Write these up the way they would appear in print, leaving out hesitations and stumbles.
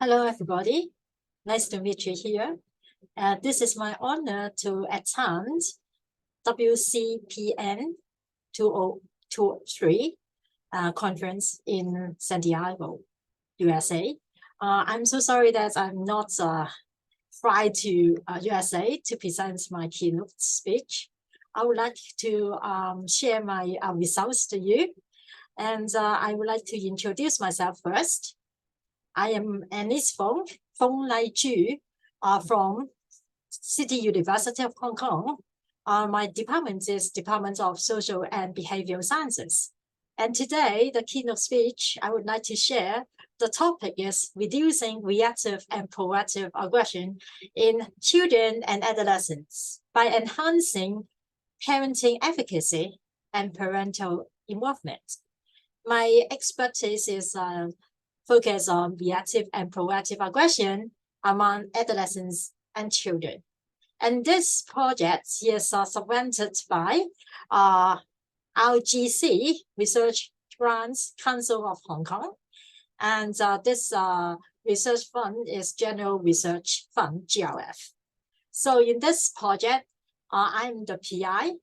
Hello, everybody. Nice to meet you here. This is my honor to attend WCPN 2023 conference in Santiago, USA. I'm so sorry that I'm not fly to USA to present my keynote speech. I would like to share my results to you. And I would like to introduce myself first. I am Annis Fung Lai Chu, from City University of Hong Kong. My department is Department of Social and Behavioral Sciences. And today, the keynote speech I would like to share, the topic is reducing reactive and proactive aggression in children and adolescents by enhancing parenting efficacy and parental involvement. My expertise is focus on reactive and proactive aggression among adolescents and children. And this project is subvented by RGC, Research Grants Council of Hong Kong. And this research fund is General Research Fund, GRF. So in this project, I'm the PI,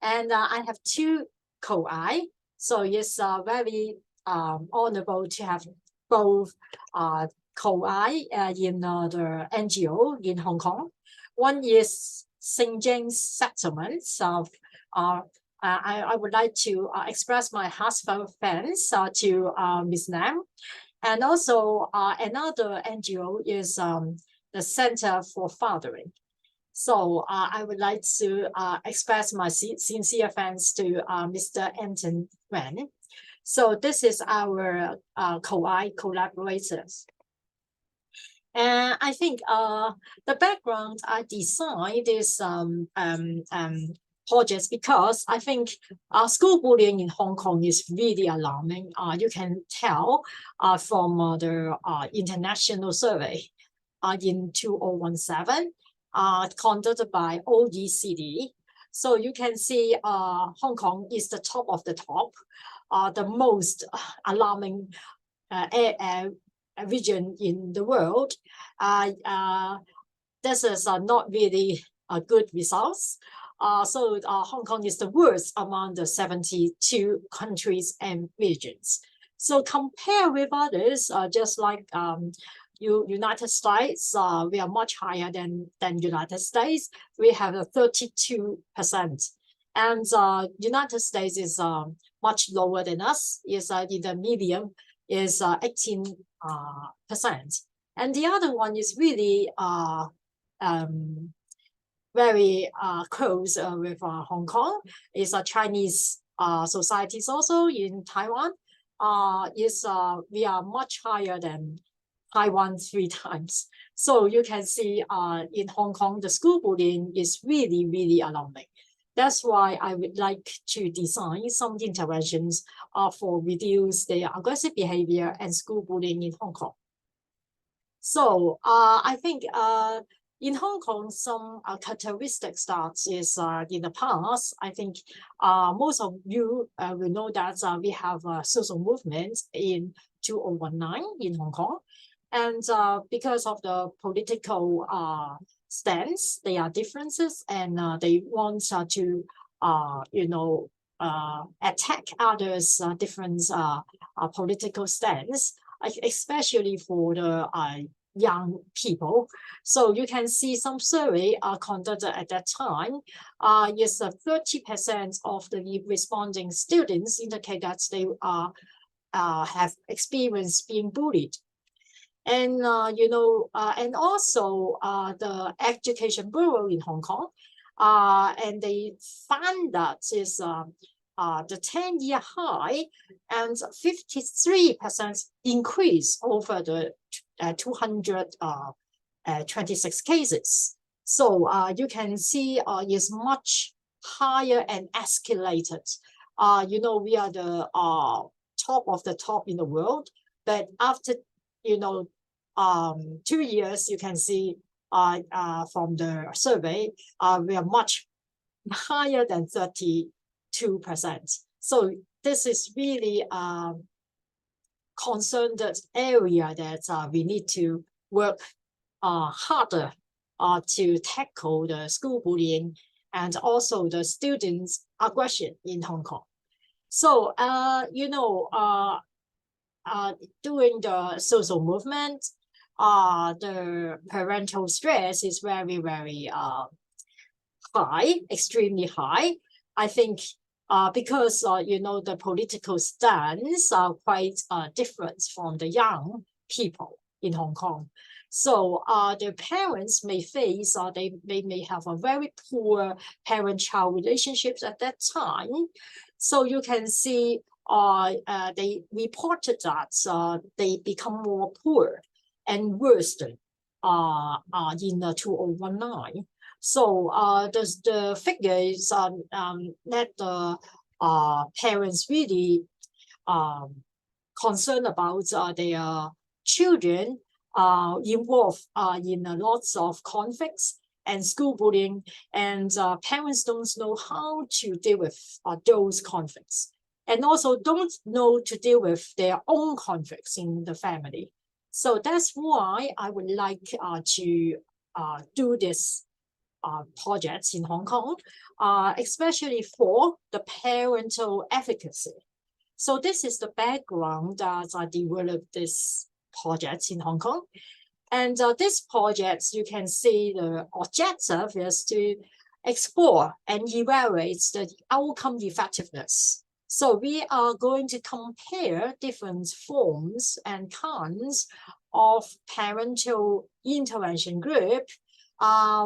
and I have two co-I. So it's very honorable to have both co-I in the NGO in Hong Kong. One is St. James Settlement. So I would like to express my heartfelt thanks to Ms. Nam. And also another NGO is the Center for Fathering. So I would like to express my sincere thanks to Mr. Anton Wen. So this is our co-I collaborators. And I think the background I designed this project because I think school bullying in Hong Kong is really alarming. You can tell from the international survey in 2017 conducted by OECD. So you can see Hong Kong is the top of the top. The most alarming region in the world. This is not really a good results. So Hong Kong is the worst among the 72 countries and regions. So compare with others, just like United States, we are much higher than United States. We have a 32%. And United States is much lower than us, is in the medium, is 18%. And the other one is really very close with Hong Kong, is Chinese societies also in Taiwan. We are much higher than Taiwan 3 times. So you can see in Hong Kong, the school bullying is really, really alarming. That's why I would like to design some interventions for reduce the aggressive behavior and school bullying in Hong Kong. So I think in Hong Kong, some characteristics that is in the past. I think most of you will know that we have a social movement in 2019 in Hong Kong. And because of the political stance, there are differences, and they want to, attack others' different political stance, especially for the young people. So you can see some survey conducted at that time. Yes, 30% of the responding students indicate that they have experienced being bullied. And, and also the Education Bureau in Hong Kong, and they found that is the 10-year high and 53% increase over the 226 cases. So you can see is much higher and escalated. We are the top of the top in the world, but after 2 years, you can see from the survey, we are much higher than 32%. So this is really concerned area that we need to work harder to tackle the school bullying and also the students' aggression in Hong Kong. So, during the social movement, the parental stress is very, very high, extremely high. I think because, the political stance are quite different from the young people in Hong Kong. So the parents may face, they may have a very poor parent-child relationships at that time. So you can see they reported that they become more poor and worse in 2019. So the figures that the parents really concerned about their children involved in lots of conflicts and school bullying, and parents don't know how to deal with those conflicts, and also don't know to deal with their own conflicts in the family. So that's why I would like to do this projects in Hong Kong, especially for the parental efficacy. So this is the background that I developed this project in Hong Kong. And this project, you can see the objective is to explore and evaluate the outcome effectiveness. So we are going to compare different forms and kinds of parental intervention group.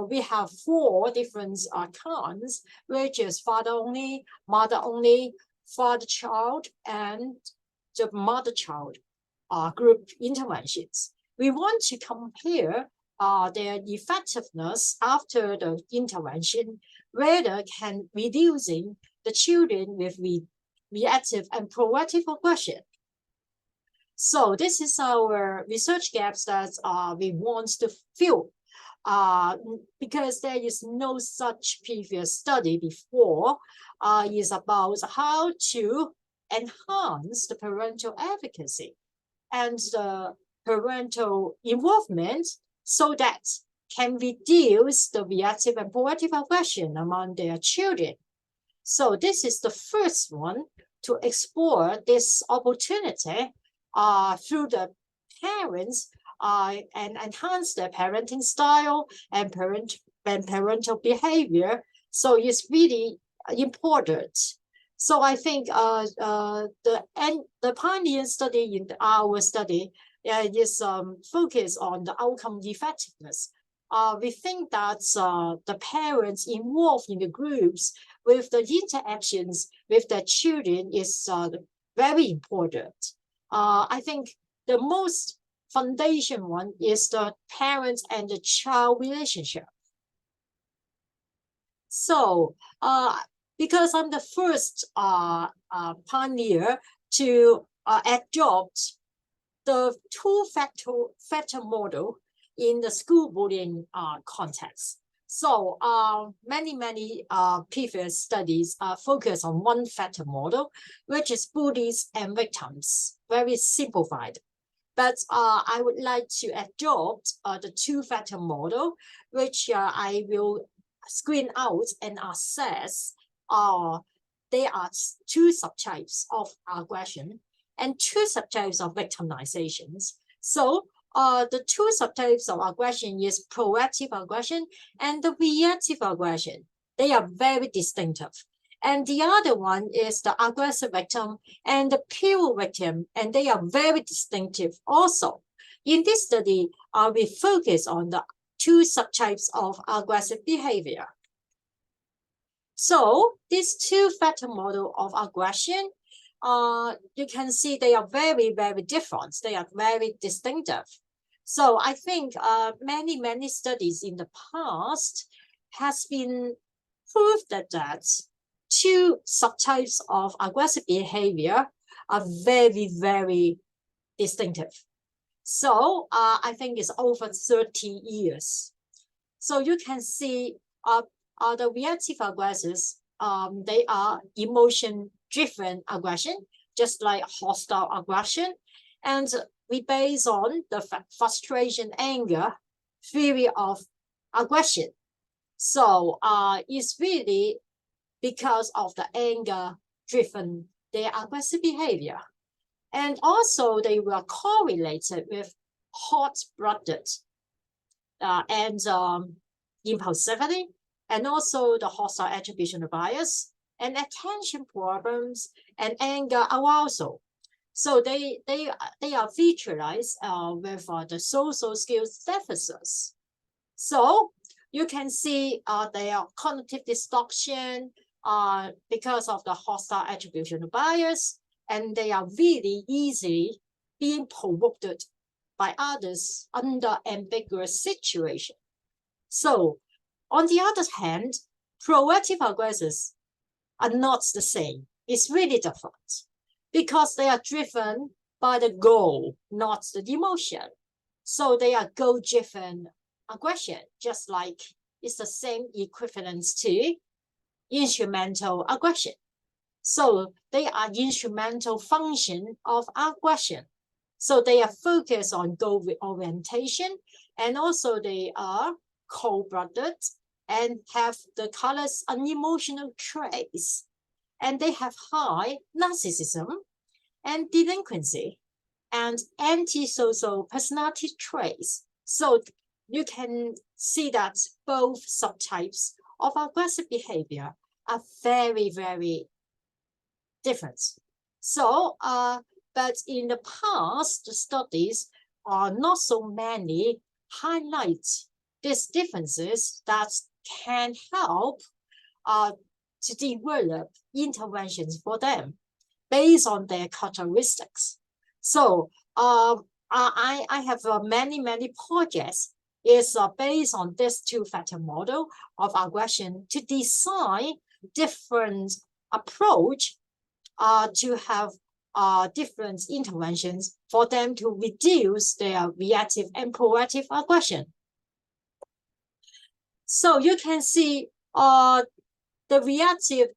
We have 4 different kinds, which is father-only, mother-only, father-child, and the mother-child group interventions. We want to compare their effectiveness after the intervention, whether can reducing the children with reactive and proactive aggression. So this is our research gaps that we want to fill. Because there is no such previous study before, is about how to enhance the parental efficacy and the parental involvement so that can reduce the reactive and proactive aggression among their children. So this is the first one to explore this opportunity through the parents and enhance their parenting style and parental behavior. So it's really important. So I think the pioneer study in our study is focused on the outcome effectiveness. We think that the parents involved in the groups with the interactions with their children is very important. I think the most foundation one is the parent and the child relationship. So because I'm the first pioneer to adopt the 2-factor model in the school bullying context. So many previous studies focus on 1-factor model, which is bullies and victims, very simplified. But I would like to adopt the 2-factor model, which I will screen out and assess. There are 2 subtypes of aggression and 2 subtypes of victimizations. So the 2 subtypes of aggression is proactive aggression and the reactive aggression. They are very distinctive. And the other one is the aggressive victim and the pure victim, and they are very distinctive also. In this study, we focus on the 2 subtypes of aggressive behavior. So this 2-factor model of aggression, you can see they are very different. They are very distinctive. So I think many studies in the past has been proved that 2 subtypes of aggressive behavior are very distinctive. So I think it's over 30 years. So you can see the reactive aggressors, they are emotion-driven aggression, just like hostile aggression. And we base on the frustration anger theory of aggression. So it's really because of the anger driven their aggressive behavior. And also they were correlated with hot-blooded and impulsivity, and also the hostile attribution bias and attention problems and anger arousal. So they are featured with the social skills deficits. So you can see their cognitive distortion because of the hostile attribution bias, and they are really easily being provoked by others under ambiguous situation. So on the other hand, proactive aggressors are not the same. It's really different because they are driven by the goal, not the emotion. So they are goal-driven aggression, just like it's the same equivalence to instrumental aggression. So they are instrumental function of aggression. So they are focused on goal orientation, and also they are cold-blooded and have the colors unemotional traits, and they have high narcissism and delinquency and antisocial personality traits. So you can see that both subtypes of aggressive behavior are very, very different. So, but in the past, the studies are not so many highlight these differences that can help to develop interventions for them based on their characteristics. So I have many projects is based on this two-factor model of aggression to design different approach to have different interventions for them to reduce their reactive and proactive aggression. So you can see the reactive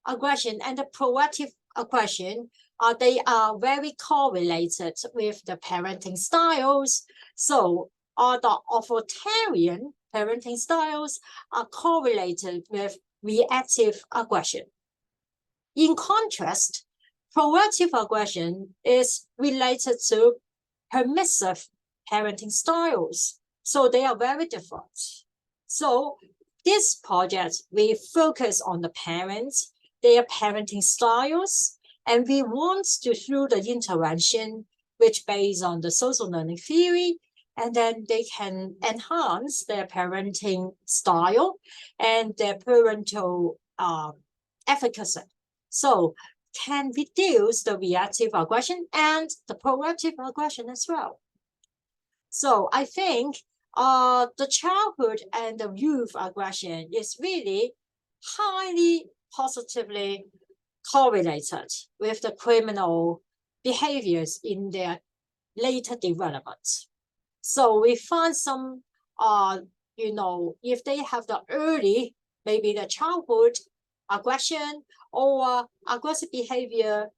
aggression and the proactive aggression, they are very correlated with the parenting styles. So the authoritarian parenting styles are correlated with reactive aggression. In contrast, proactive aggression is related to permissive parenting styles. So they are very different. So this project, we focus on the parents, their parenting styles, and we want to, through the intervention, which based on the social learning theory, and then they can enhance their parenting style and their parental efficacy. So can reduce the reactive aggression and the proactive aggression as well. So I think the childhood and the youth aggression is really highly positively correlated with the criminal behaviors in their later development. So we find some, if they have the early, maybe the childhood aggression or aggressive behavior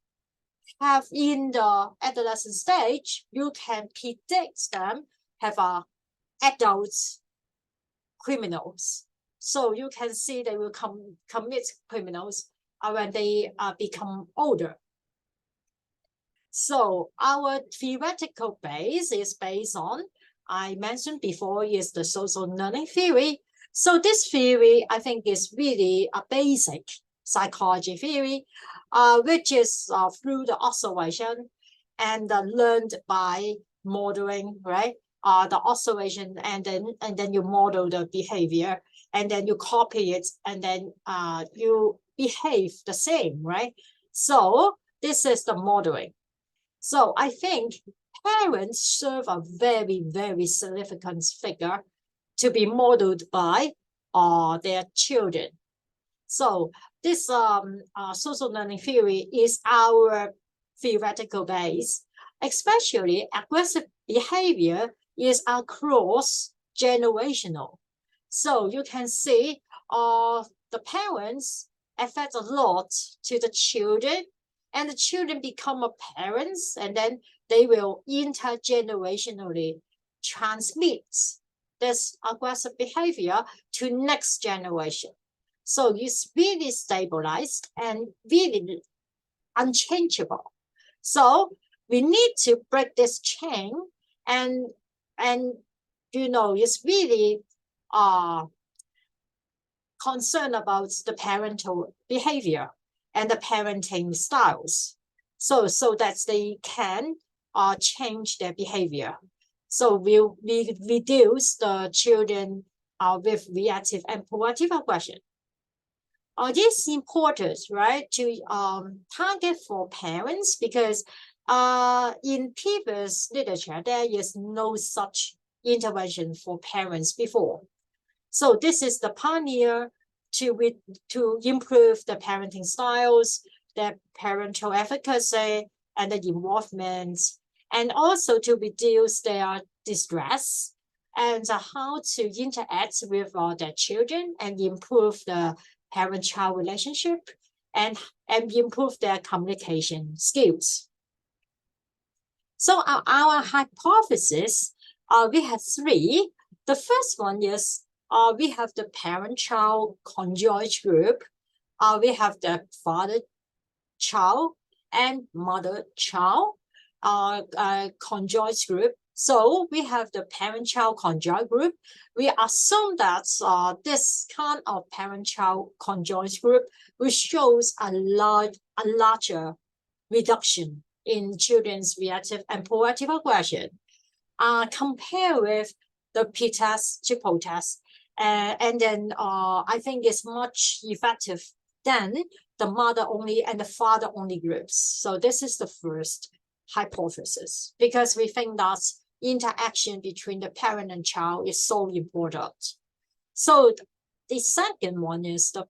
have in the adolescent stage, you can predict them have adult criminals. So you can see they will commit criminals when they become older. So our theoretical base is based on, I mentioned before, is the social learning theory. So this theory, I think, is really a basic psychology theory, which is through the observation and learned by modeling, right? The observation, and then you model the behavior, and then you copy it, and then you behave the same, right? So this is the modeling. So I think parents serve a very, very significant figure to be modeled by their children. So this social learning theory is our theoretical base, especially aggressive behavior is across generational. So you can see the parents affect a lot to the children, and the children become a parents, and then they will intergenerationally transmit this aggressive behavior to next generation. So it's really stabilized and really unchangeable. So we need to break this chain, and it's really concerned about the parental behavior and the parenting styles, so that they can change their behavior. So we reduce the children with reactive and proactive aggression. It's important, right, to target for parents, because in previous literature, there is no such intervention for parents before. So this is the pioneer to improve the parenting styles, the parental efficacy, and the involvement, and also to reduce their distress, and how to interact with their children and improve the parent-child relationship, and improve their communication skills. So our hypothesis, we have three. The first one is we have the parent-child conjoined group. We have the father-child and mother-child conjoined group. So we have the parent-child conjoined group. We assume that this kind of parent-child conjoined group will show a larger reduction in children's reactive and proactive aggression compared with the p-test, triple test. And then I think it's much effective than the mother-only and the father-only groups. So this is the first hypothesis, because we think that interaction between the parent and child is so important. So the second one is the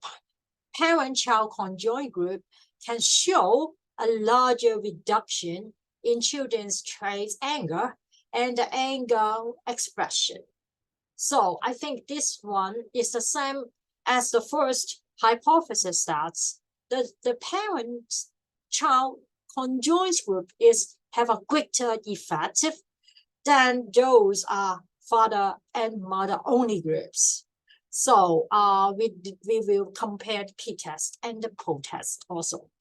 parent-child conjoined group can show a larger reduction in children's traits, anger, and the anger expression. So I think this one is the same as the first hypothesis, that the parent-child conjoined group have a greater effect than those father and mother only groups. So we will compare the p-test and the pro-test also.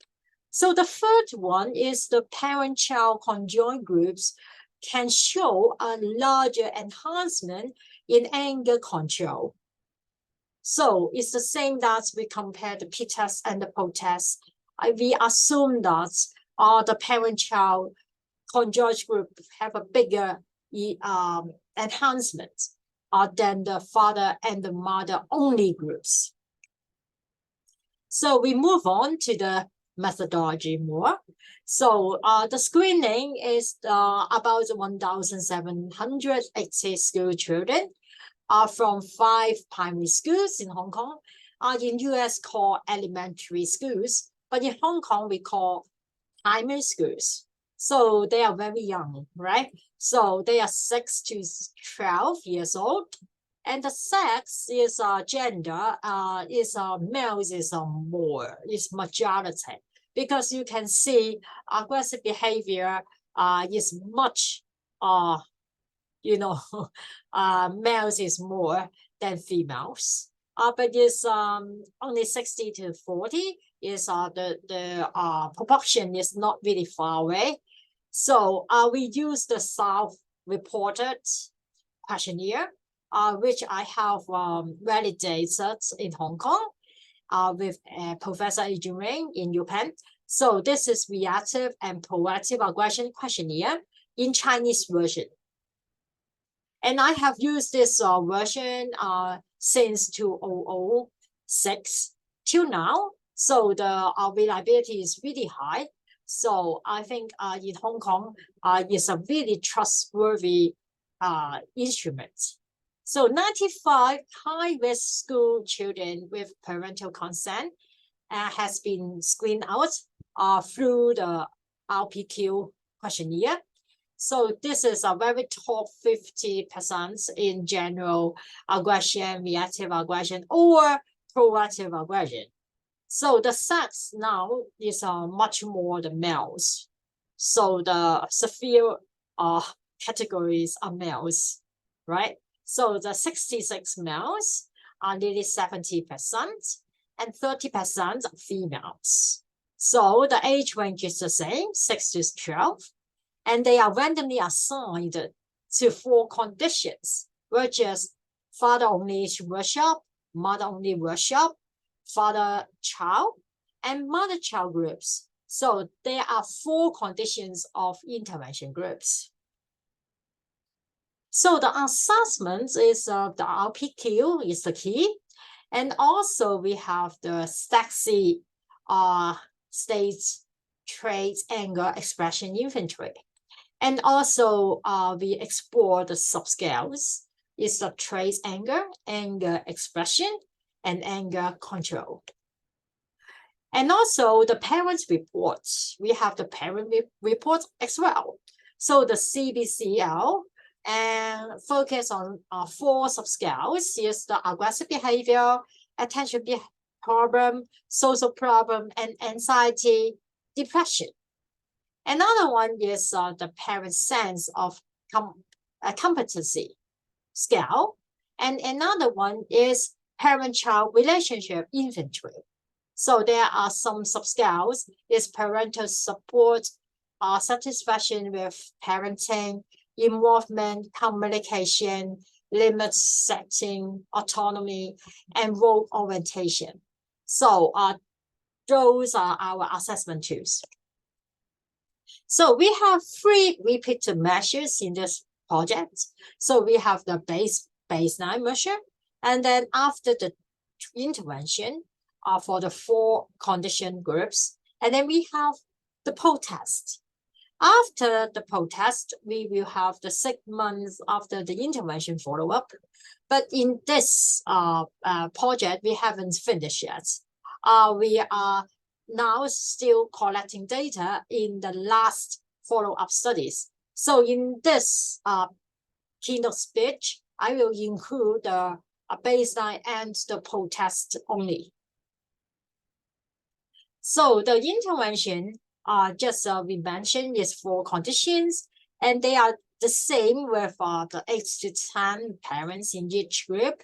So the third one is the parent-child conjoined groups can show a larger enhancement in anger control. So it's the same that we compare the p-test and the pro-test. We assume that the parent-child conjoined group have a bigger enhancement than the father and the mother only groups. So we move on to the methodology more. So the screening is about 1,780 school children from 5 primary schools in Hong Kong. In US called elementary schools, but in Hong Kong we call primary schools. So they are very young, right? So they are 6 to 12 years old. And the sex is gender, males is more, is majority. Because you can see aggressive behavior is much, males is more than females. But it's only 60 to 40 is the proportion is not really far away. So we use the self-reported questionnaire, which I have validated in Hong Kong with Professor Adrian Ring in UPenn. So this is reactive and proactive aggression questionnaire in Chinese version. And I have used this version since 2006 till now. So the reliability is really high. So I think in Hong Kong is a really trustworthy instrument. So 95 high-risk school children with parental consent has been screened out through the RPQ questionnaire. So this is a very top 50% in general aggression, reactive aggression, or proactive aggression. So the sex now is much more the males. So the severe categories are males, right? So the 66 males are nearly 70%, and 30% are females. So the age range is the same, 6 to 12, and they are randomly assigned to 4 conditions, which is father-only workshop, mother-only workshop, father-child, and mother-child groups. So there are 4 conditions of intervention groups. So the assessment is the RPQ is the key. And also we have the STAXI state, traits, anger, expression inventory. And also we explore the subscales. It's the traits, anger, anger expression, and anger control. And also the parents report. We have the parent report as well. So the CBCL and focus on 4 subscales. Is the aggressive behavior, attention problem, social problem, and anxiety, depression. Another one is the parent sense of competency scale. And another one is parent-child relationship inventory. So there are some subscales. Is parental support, satisfaction with parenting, involvement, communication, limit setting, autonomy, and role orientation. So those are our assessment tools. So we have 3 repeated measures in this project. So we have the baseline measure, and then after the intervention for the 4 condition groups, and then we have the post-test. After the post-test, we will have the 6 months after the intervention follow-up. But in this project, we haven't finished yet. We are now still collecting data in the last follow-up studies. So in this keynote speech, I will include the baseline and the post-test only. So the intervention, just we mentioned, is 4 conditions, and they are the same with the 8 to 10 parents in each group,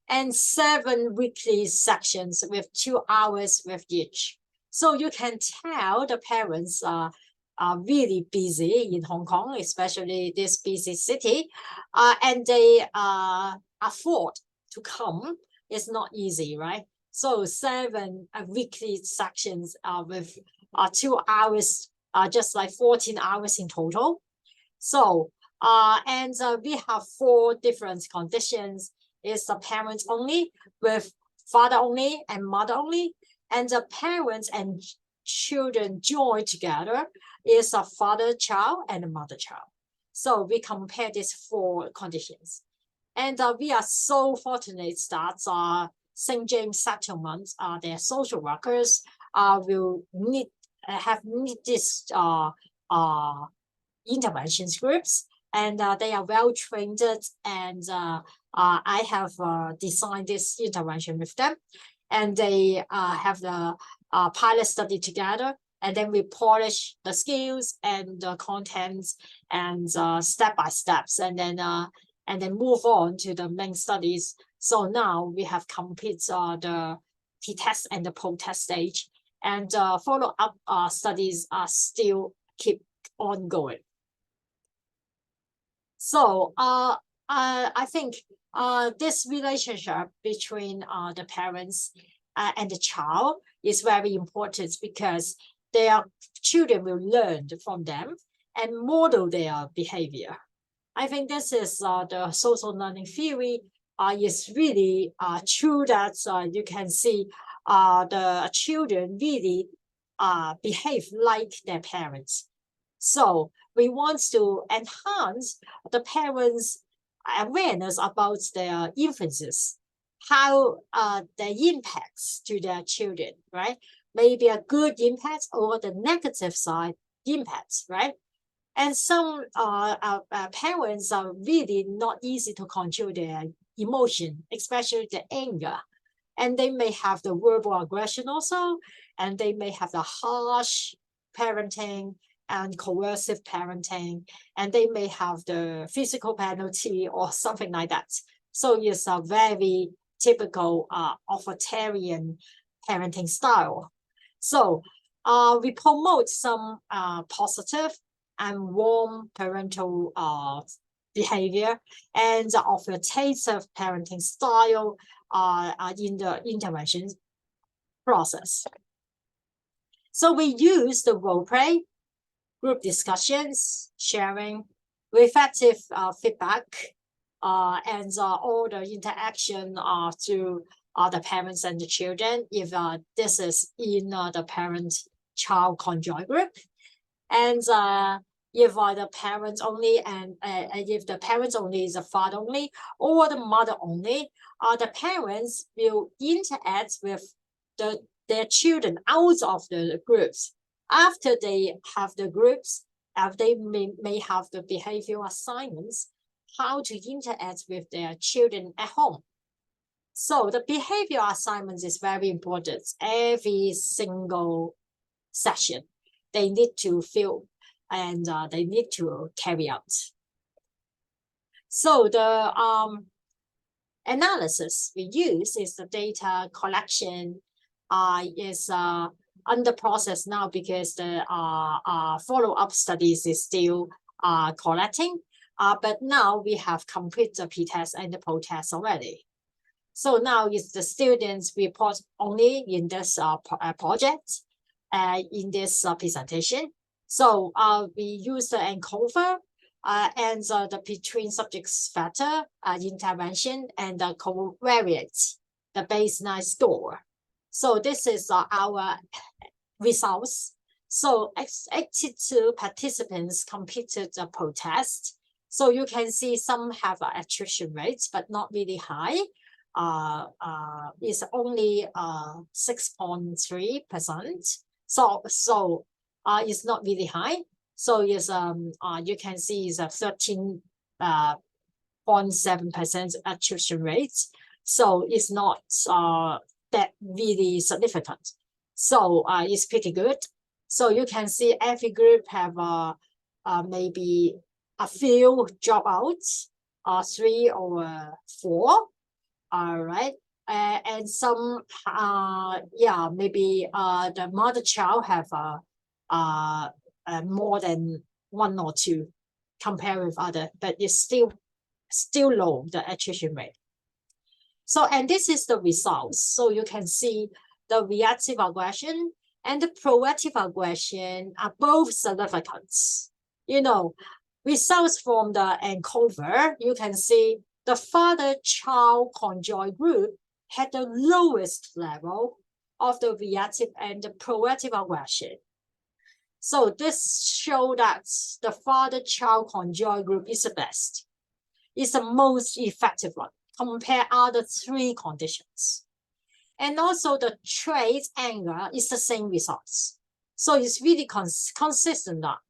and 7 weekly sections with 2 hours with each. So you can tell the parents are really busy in Hong Kong, especially this busy city, and they afford to come. It's not easy, right? So 7 weekly sections with 2 hours, just like 14 hours in total. So, and we have 4 different conditions. It's the parents only, with father only and mother only, and the parents and children join together is a father-child and a mother-child. So we compare these 4 conditions. And we are so fortunate that St. James Settlement, their social workers will have this interventions groups, and they are well trained, and I have designed this intervention with them, and they have the pilot study together, and then we polish the skills and the contents and step by steps, and then move on to the main studies. So now we have completed the T-test and the post-test stage, and follow-up studies are still keep ongoing. So I think this relationship between the parents and the child is very important, because their children will learn from them and model their behavior. I think this is the social learning theory is really true, that you can see the children really behave like their parents. So we want to enhance the parents' awareness about their influences, how their impacts to their children, right? Maybe a good impact or the negative side impacts, right? And some parents are really not easy to control their emotion, especially the anger. And they may have the verbal aggression also, and they may have the harsh parenting, and coercive parenting, and they may have the physical penalty or something like that. So it's a very typical authoritarian parenting style. So we promote some positive and warm parental behavior and authoritative parenting style in the intervention process. So we use the role play, group discussions, sharing, reflective feedback, and all the interaction through the parents and the children, if this is in the parent-child conjoint group. And if the parents only, and if the parents only is the father only or the mother only, the parents will interact with their children out of the groups. After they have the groups, they may have the behavioral assignments, how to interact with their children at home. So the behavioral assignments is very important. Every single session, they need to fill and they need to carry out. So the analysis we use is the data collection is under process now because the follow-up studies is still collecting. But now we have completed the p-test and the pro-test already. So now it's the students report only in this project, in this presentation. So we use the encoder and the between subjects factor intervention and the covariate, the baseline score. So this is our results. So 82 participants completed the protest. So you can see some have attrition rates, but not really high. It's only 6.3%. So it's not really high. So yes, you can see it's a 13.7% attrition rate. So it's not that really significant. So it's pretty good. So you can see every group have maybe a few dropouts, 3 or 4. All right. And some, maybe the mother child have more than 1 or 2 compared with other, but it's still low, the attrition rate. So, and this is the results. So you can see the reactive aggression and the proactive aggression are both significant. You know, results from the encoder, you can see the father-child conjoint group had the lowest level of the reactive and the proactive aggression. So this shows that the father-child conjoint group is the best. It's the most effective one, compare other 3 conditions. And also the trait anger is the same results. So it's really consistent that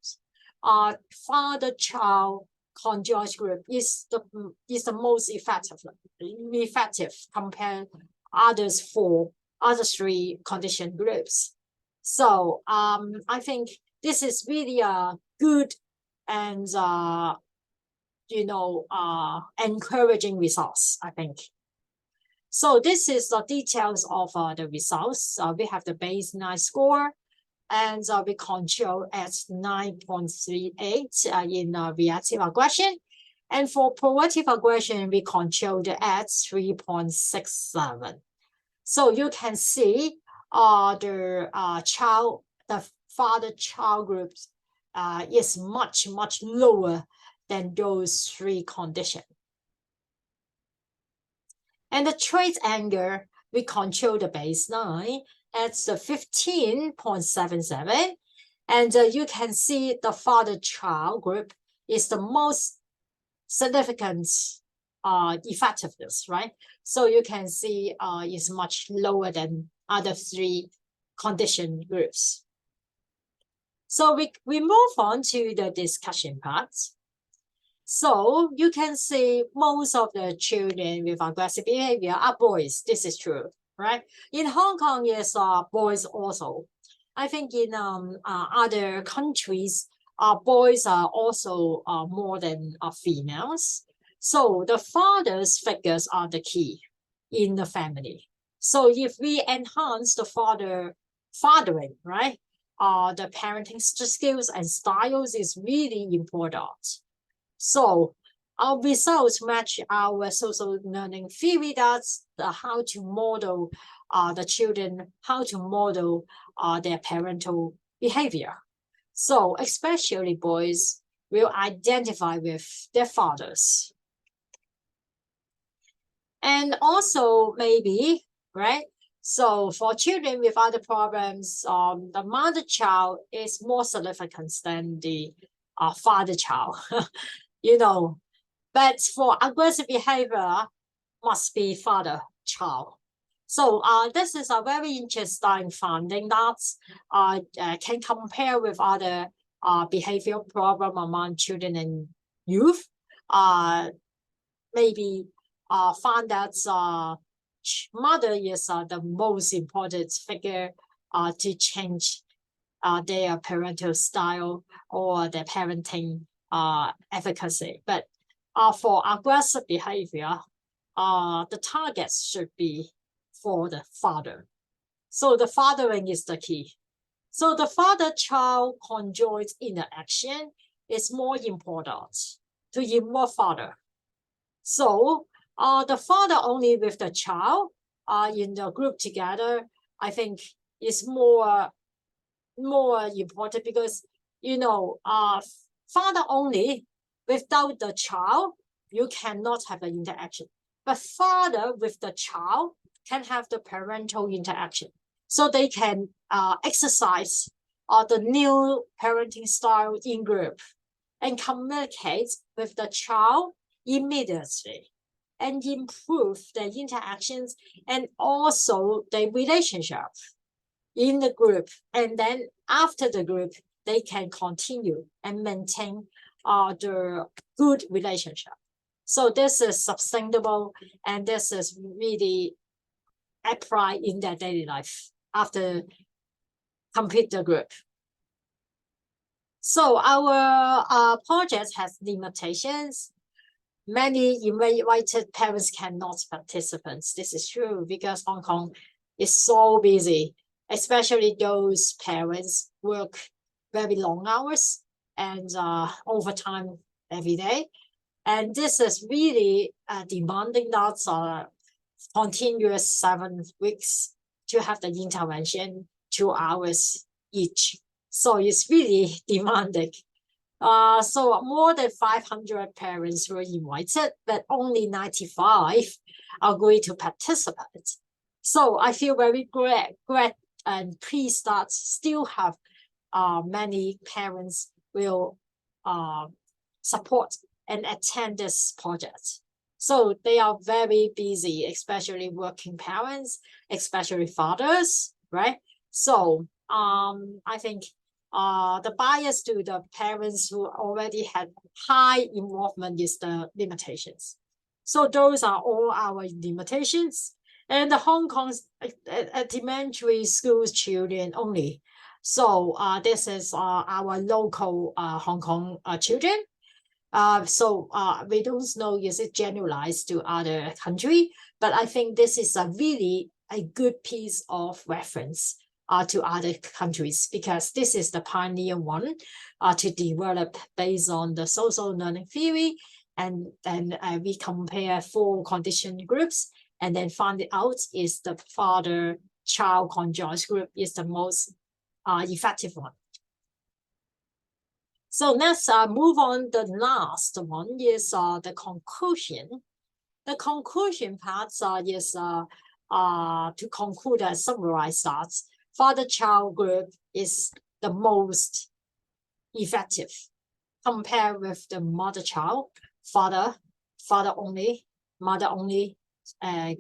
father-child conjoint group is the most effective compared others 4 other 3 condition groups. So I think this is really a good and encouraging results, I think. So this is the details of the results. We have the baseline score, and we control at 9.38 in reactive aggression. And for proactive aggression, we controlled at 3.67. So you can see the father-child groups is much lower than those 3 conditions. And the trait anger, we control the baseline at the 15.77. And you can see the father-child group is the most significant effectiveness, right? So you can see is much lower than other 3 condition groups. So we move on to the discussion part. So you can see most of the children with aggressive behavior are boys. This is true, right? In Hong Kong, yes, boys also. I think in other countries, boys are also more than females. So the father's figures are the key in the family. So if we enhance the fathering, right? The parenting skills and styles is really important. So our results match our social learning theory. That's how to model the children, how to model their parental behavior. So especially boys will identify with their fathers. And also maybe, right? So for children with other problems, the mother child is more significant than the father child, you know. But for aggressive behavior, must be father child. So this is a very interesting finding that can compare with other behavioral problem among children and youth. Maybe find that mother is the most important figure to change their parental style or their parenting efficacy. But for aggressive behavior, the targets should be for the father. So the fathering is the key. So the father-child conjoint interaction is more important to involve father. So the father only with the child in the group together, I think is more important because, father only without the child, you cannot have an interaction. But father with the child can have the parental interaction. So they can exercise the new parenting style in group and communicate with the child immediately and improve the interactions and also the relationship in the group. And then after the group, they can continue and maintain the good relationship. So this is sustainable and this is really applied in their daily life after complete the group. So our project has limitations. Many invited parents cannot participate. This is true because Hong Kong is so busy, especially those parents work very long hours and overtime every day. And this is really demanding that continuous 7 weeks to have the intervention, 2 hours each. So it's really demanding. So more than 500 parents were invited, but only 95 agreed to participate. So I feel very glad and pleased that still have many parents will support and attend this project. So they are very busy, especially working parents, especially fathers, right? So I think the bias to the parents who already had high involvement is the limitations. So those are all our limitations. And the Hong Kong's elementary school children only. So this is our local Hong Kong children. So we don't know is it generalized to other country, but I think this is a really a good piece of reference to other countries because this is the pioneer one to develop based on the social learning theory, and then we compare 4 condition groups and then find out is the father-child conjoint group is the most effective one. So let's move on. The last one is the conclusion. The conclusion part is to conclude and summarize that father-child group is the most effective compared with the mother-child, father only, mother only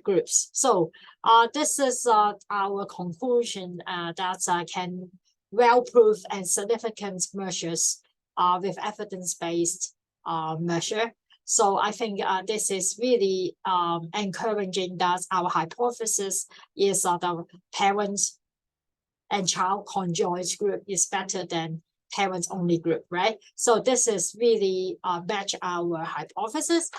groups. So this is our conclusion that can well prove and significant measures with evidence-based measure. So I think this is really encouraging that our hypothesis is the parents and child conjoined group is better than parents only group, right? So this is really match our hypothesis.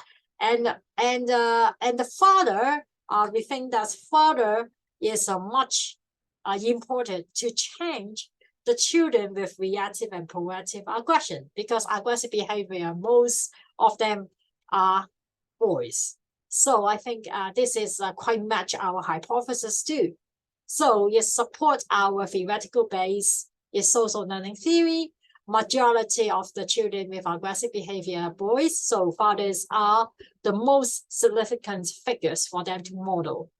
And the father, we think that father is much important to change the children with reactive and proactive aggression, because aggressive behavior, most of them are boys. So I think this is quite match our hypothesis too. So it supports our theoretical base is social learning theory. Majority of the children with aggressive behavior are boys, so fathers are the most significant figures for them to model.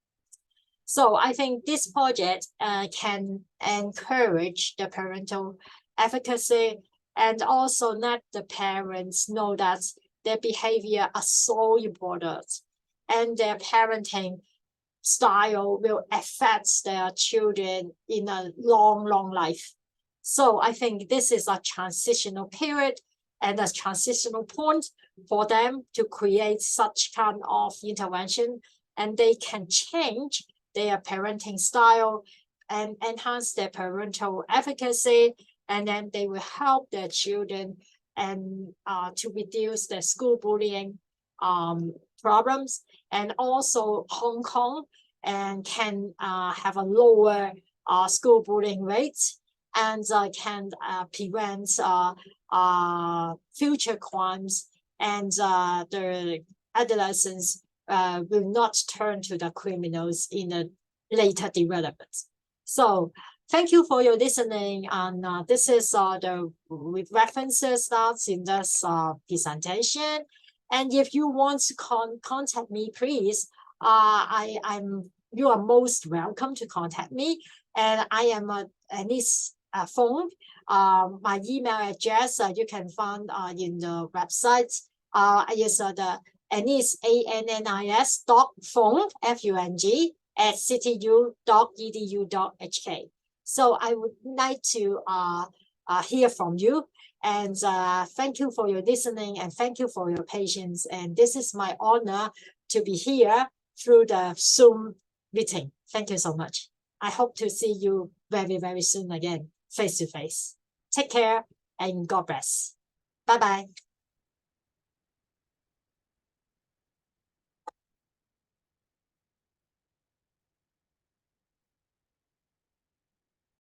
So I think this project can encourage the parental efficacy and also let the parents know that their behavior are so important and their parenting style will affect their children in a long, long life. So I think this is a transitional period and a transitional point for them to create such kind of intervention, and they can change their parenting style and enhance their parental efficacy, and then they will help their children and to reduce their school bullying problems. And also Hong Kong and can have a lower school bullying rate and can prevent future crimes, and the adolescents will not turn to the criminals in a later development. So thank you for your listening, and this is the with references that's in this presentation. And if you want to contact me, please, you are most welcome to contact me. And I am Anis Fung. My email address you can find in the website. Is the Anis ANNIS.Fung FUNG at ctu.edu.hk. So I would like to hear from you. And thank you for your listening and thank you for your patience. And this is my honor to be here through the Zoom meeting. Thank you so much. I hope to see you very, very soon again, face to face. Take care and God bless. Bye-bye.